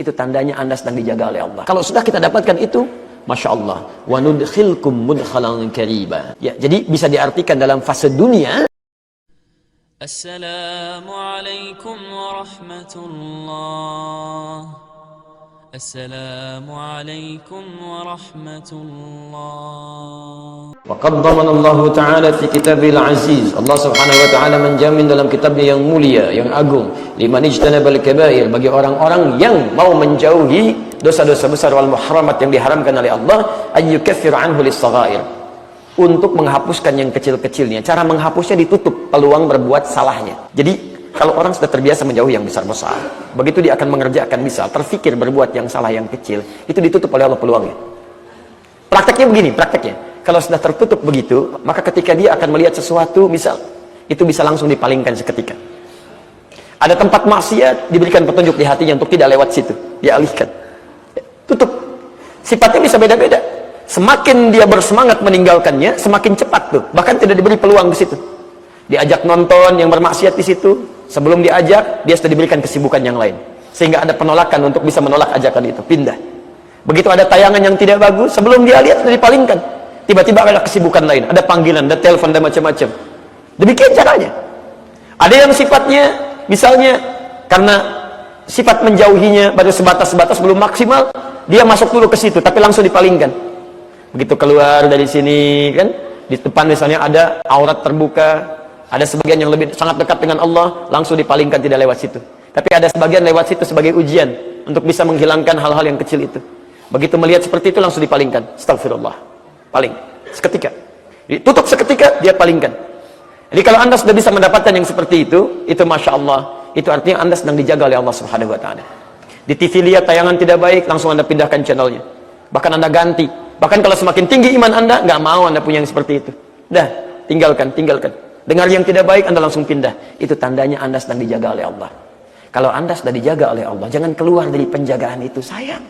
itu tandanya Anda sedang dijaga oleh Allah. Kalau sudah kita dapatkan itu, Masya Allah, wa nudkhilkum mudkhalan kariba. Ya, jadi bisa diartikan dalam fase dunia. Assalamualaikum warahmatullah. Assalamualaikum warahmatullah. Wa qaddamana Allah Ta'ala fi kitabil aziz. Allah Subhanahu wa Ta'ala menjamin dalam kitabnya yang mulia, yang agung, liman ijtanabal kabair, bagi orang-orang yang mau menjauhi dosa-dosa besar wal muharramat yang diharamkan oleh Allah, ayyukaffir anhu lis-saghair, untuk menghapuskan yang kecil-kecilnya. Cara menghapusnya ditutup peluang berbuat salahnya. Jadi kalau orang sudah terbiasa menjauhi yang besar-besar, begitu dia akan mengerjakan, misal terfikir berbuat yang salah yang kecil, itu ditutup oleh Allah peluangnya. Prakteknya begini, prakteknya kalau sudah tertutup begitu, maka ketika dia akan melihat sesuatu, misal itu bisa langsung dipalingkan seketika. Ada tempat maksiat, diberikan petunjuk di hatinya untuk tidak lewat situ, dia alihkan, tutup. Sifatnya bisa beda-beda. Semakin dia bersemangat meninggalkannya, semakin cepat tuh, bahkan tidak diberi peluang di situ. Diajak nonton yang bermaksiat di situ, sebelum diajak dia sudah diberikan kesibukan yang lain, sehingga ada penolakan untuk bisa menolak ajakan itu, pindah. Begitu ada tayangan yang tidak bagus, sebelum dia lihat sudah dipalingkan, tiba-tiba ada kesibukan lain, ada panggilan, ada telepon, ada macam-macam. Demikian caranya. Ada yang sifatnya misalnya karena sifat menjauhinya pada sebatas-sebatas belum maksimal, dia masuk dulu ke situ tapi langsung dipalingkan. Begitu keluar dari sini kan, di depan misalnya ada aurat terbuka, ada sebagian yang lebih sangat dekat dengan Allah, langsung dipalingkan, tidak lewat situ. Tapi ada sebagian lewat situ sebagai ujian untuk bisa menghilangkan hal-hal yang kecil itu. Begitu melihat seperti itu langsung dipalingkan. Astagfirullah. Paling seketika. Ditutup seketika, dia palingkan. Jadi kalau Anda sudah bisa mendapatkan yang seperti itu Masya Allah, itu artinya Anda sedang dijaga oleh Allah Subhanahu wa Ta'ala. Di TV lihat tayangan tidak baik, langsung Anda pindahkan channelnya. Bahkan Anda ganti. Bahkan kalau semakin tinggi iman Anda, nggak mau Anda punya yang seperti itu. Dah, tinggalkan. Dengar yang tidak baik, Anda langsung pindah. Itu tandanya Anda sedang dijaga oleh Allah. Kalau Anda sudah dijaga oleh Allah, jangan keluar dari penjagaan itu. Sayang.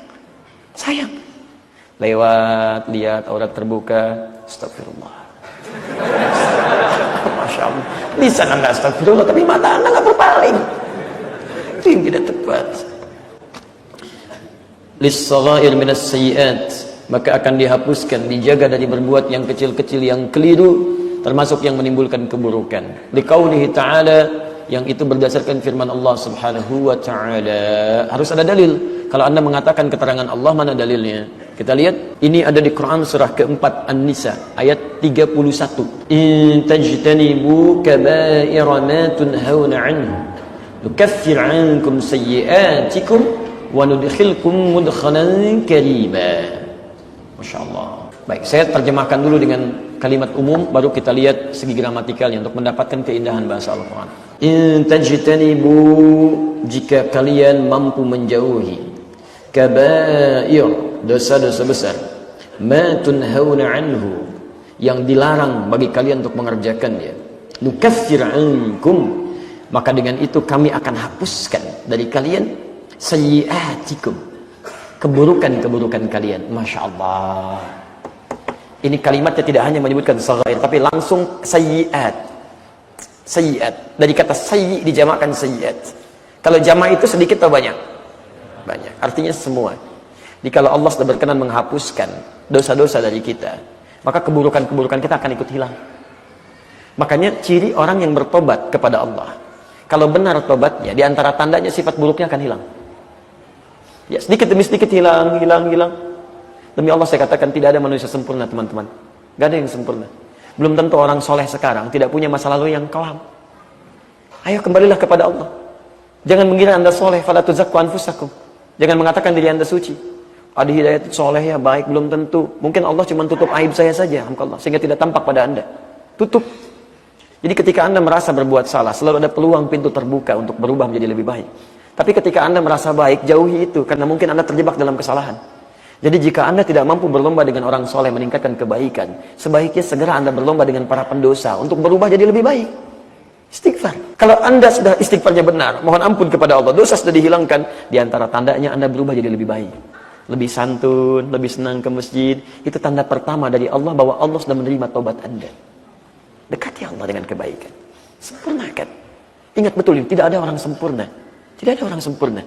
Lewat, lihat aurat terbuka, astagfirullah. Masya Allah. Lisan Anda astagfirullah, tapi mata Anda nggak berpaling. Itu yang tidak tepat. Lis-saghair minas sayyi'at, maka akan dihapuskan, dijaga dari berbuat yang kecil-kecil yang keliru, termasuk yang menimbulkan keburukan. Liqaulihi ta'ala, yang itu berdasarkan firman Allah Subhanahu wa Ta'ala. Harus ada dalil. Kalau Anda mengatakan keterangan Allah, mana dalilnya? Kita lihat, ini ada di Quran surah keempat An-Nisa ayat 31. In tajtanibu kaba'ira ma tunhauna anhu nukaffir 'ankum sayyi'atikum wa nudkhilkum mudkhalan kariba. Masya Allah. Baik, saya terjemahkan dulu dengan kalimat umum, baru kita lihat segi gramatikalnya untuk mendapatkan keindahan bahasa Al-Quran. In tajtanibu, jika kalian mampu menjauhi, kaba'ir, dosa-dosa besar, ma tunhauna anhu, yang dilarang bagi kalian untuk mengerjakannya, nukaffir ankum, maka dengan itu kami akan hapuskan dari kalian sayyi'atikum, keburukan-keburukan kalian. Masya Allah. Ini kalimatnya tidak hanya menyebutkan saghair, tapi langsung sayyi'at. Sayyi'at. Dari kata sayyi' dijamakkan sayyi'at. Kalau jamak itu sedikit atau banyak? Banyak. Artinya semua. Jadi kalau Allah sudah berkenan menghapuskan dosa-dosa dari kita, maka keburukan-keburukan kita akan ikut hilang. Makanya ciri orang yang bertobat kepada Allah, kalau benar tobatnya, di antara tandanya sifat buruknya akan hilang. Ya, sedikit demi sedikit hilang. Demi Allah saya katakan, tidak ada manusia sempurna, teman-teman. Gak ada yang sempurna. Belum tentu orang soleh sekarang tidak punya masa lalu yang kelam. Ayo kembalilah kepada Allah. Jangan mengira Anda soleh, fala tuzakku anfusakum. Jangan mengatakan diri Anda suci. Ada hidayat soleh ya baik, belum tentu. Mungkin Allah cuma tutup aib saya saja, alhamdulillah, sehingga tidak tampak pada Anda. Tutup. Jadi ketika Anda merasa berbuat salah, selalu ada peluang pintu terbuka untuk berubah menjadi lebih baik. Tapi ketika Anda merasa baik, jauhi itu, karena mungkin Anda terjebak dalam kesalahan. Jadi jika Anda tidak mampu berlomba dengan orang soleh meningkatkan kebaikan, sebaiknya segera Anda berlomba dengan para pendosa untuk berubah jadi lebih baik. Istighfar. Kalau Anda sudah istighfarnya benar, mohon ampun kepada Allah, dosa sudah dihilangkan, di antara tandanya Anda berubah jadi lebih baik. Lebih santun, lebih senang ke masjid. Itu tanda pertama dari Allah bahwa Allah sudah menerima taubat Anda. Dekati Allah dengan kebaikan. Sempurnakan. Ingat betul, tidak ada orang sempurna. Tidak ada orang sempurna.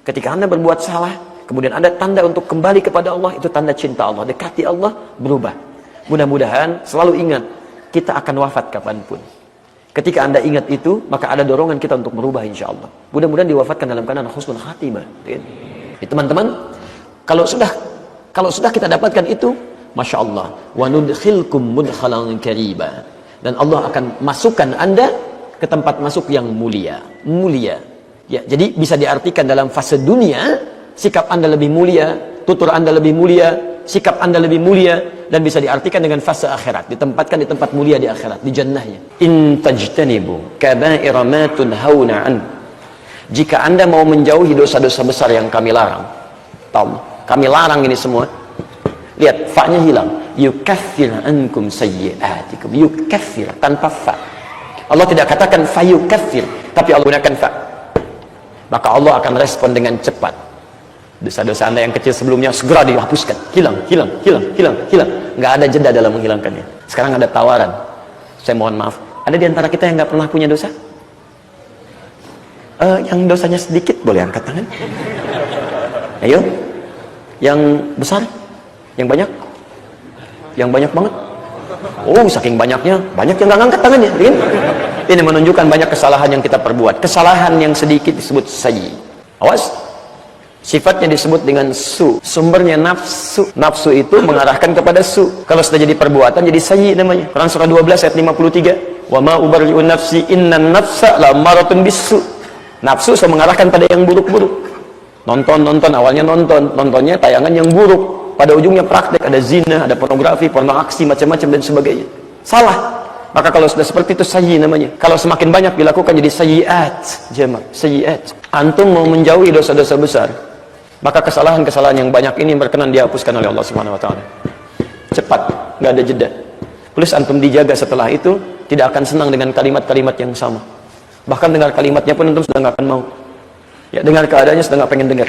Ketika Anda berbuat salah, kemudian ada tanda untuk kembali kepada Allah, itu tanda cinta Allah. Dekati Allah, berubah. Mudah-mudahan selalu ingat, kita akan wafat kapanpun. Ketika Anda ingat itu, maka ada dorongan kita untuk berubah insya Allah. Mudah-mudahan diwafatkan dalam keadaan husnul khatimah. Teman-teman, kalau sudah kita dapatkan itu, Masya Allah, wa nudkhilkum mudkhalan kariba. Dan Allah akan masukkan Anda ke tempat masuk yang mulia. Mulia. Ya, jadi bisa diartikan dalam fase dunia, sikap Anda lebih mulia, tutur Anda lebih mulia, sikap Anda lebih mulia, dan bisa diartikan dengan fase akhirat, ditempatkan di tempat mulia di akhirat, di jannahnya. In tajtanibu kaba'ira ma tunhauna an. Jika Anda mau menjauhi dosa-dosa besar yang kami larang. Tahu, kami larang ini semua. Lihat, fa-nya hilang. Yukaffir ankum sayyi'atikum. Yukaffir tanpa fa. Allah tidak katakan fa yukaffir, tapi Allah gunakan fa. Maka Allah akan respon dengan cepat. Dosa-dosa Anda yang kecil sebelumnya segera dihapuskan. Hilang. Nggak ada jeda dalam menghilangkannya. Sekarang ada tawaran. Saya mohon maaf. Ada di antara kita yang nggak pernah punya dosa? Yang dosanya sedikit boleh angkat tangan. Ayo. Yang besar? Yang banyak? Yang banyak banget? Oh, saking banyaknya, banyak yang nggak ngangkat tangannya. Ini menunjukkan banyak kesalahan yang kita perbuat. Kesalahan yang sedikit disebut sayyi. Awas, sifatnya disebut dengan su. Sumbernya nafsu. Nafsu itu mengarahkan kepada su. Kalau sudah jadi perbuatan, jadi sayyi namanya. Quran surah 12 ayat 53. Wa ma ubarri'u nafsi innan nafsa la'ammaratun bisu. Nafsu sudah mengarahkan pada yang buruk-buruk. Nonton, awalnya nontonnya tayangan yang buruk. Pada ujungnya praktek, ada zina, ada pornografi, porno aksi, macam-macam dan sebagainya. Salah. Maka kalau sudah seperti itu sayyi namanya. Kalau semakin banyak dilakukan jadi sayyiat, sayyiat. Antum mau menjauhi dosa-dosa besar, maka kesalahan-kesalahan yang banyak ini berkenan dihapuskan oleh Allah Subhanahu wa taala. Cepat, nggak ada jeda. Plus antum dijaga setelah itu, tidak akan senang dengan kalimat-kalimat yang sama. Bahkan dengar kalimatnya pun antum sudah nggak akan mau. Ya, dengar keadaannya sudah nggak pengen dengar.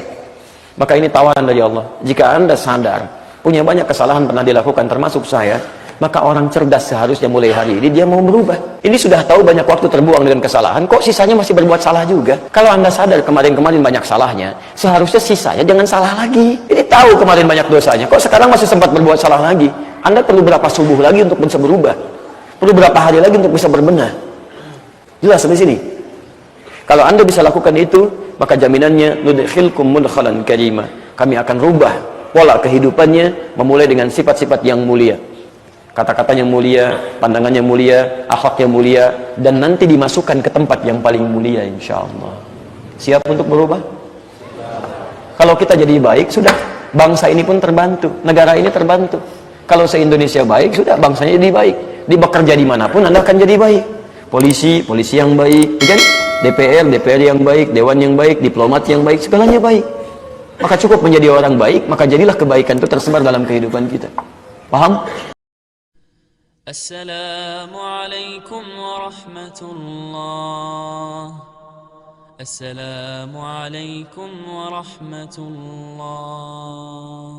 Maka ini tawaran dari Allah. Jika Anda sadar punya banyak kesalahan pernah dilakukan termasuk saya, maka orang cerdas seharusnya mulai hari ini dia mau berubah. Ini sudah tahu banyak waktu terbuang dengan kesalahan, kok sisanya masih berbuat salah juga. Kalau Anda sadar kemarin-kemarin banyak salahnya, seharusnya sisanya jangan salah lagi. Ini tahu kemarin banyak dosanya, kok sekarang masih sempat berbuat salah lagi. Anda perlu berapa subuh lagi untuk bisa berubah? Perlu berapa hari lagi untuk bisa berbenah? Jelas sampai sini. Kalau Anda bisa lakukan itu, maka jaminannya nudkhilkum mudkhalan karima. Kami akan rubah pola kehidupannya memulai dengan sifat-sifat yang mulia. Kata-katanya mulia, pandangannya mulia, akhlaknya mulia, dan nanti dimasukkan ke tempat yang paling mulia insyaallah. Siap untuk berubah? Kalau kita jadi baik, sudah. Bangsa ini pun terbantu, negara ini terbantu. Kalau se-Indonesia baik, sudah, bangsanya jadi baik. Di bekerja dimanapun Anda akan jadi baik. Polisi yang baik, kan? DPR yang baik, dewan yang baik, diplomat yang baik, segalanya baik. Maka cukup menjadi orang baik, maka jadilah kebaikan itu tersebar dalam kehidupan kita. Paham? Assalamualaikum warahmatullah. Assalamualaikum warahmatullah.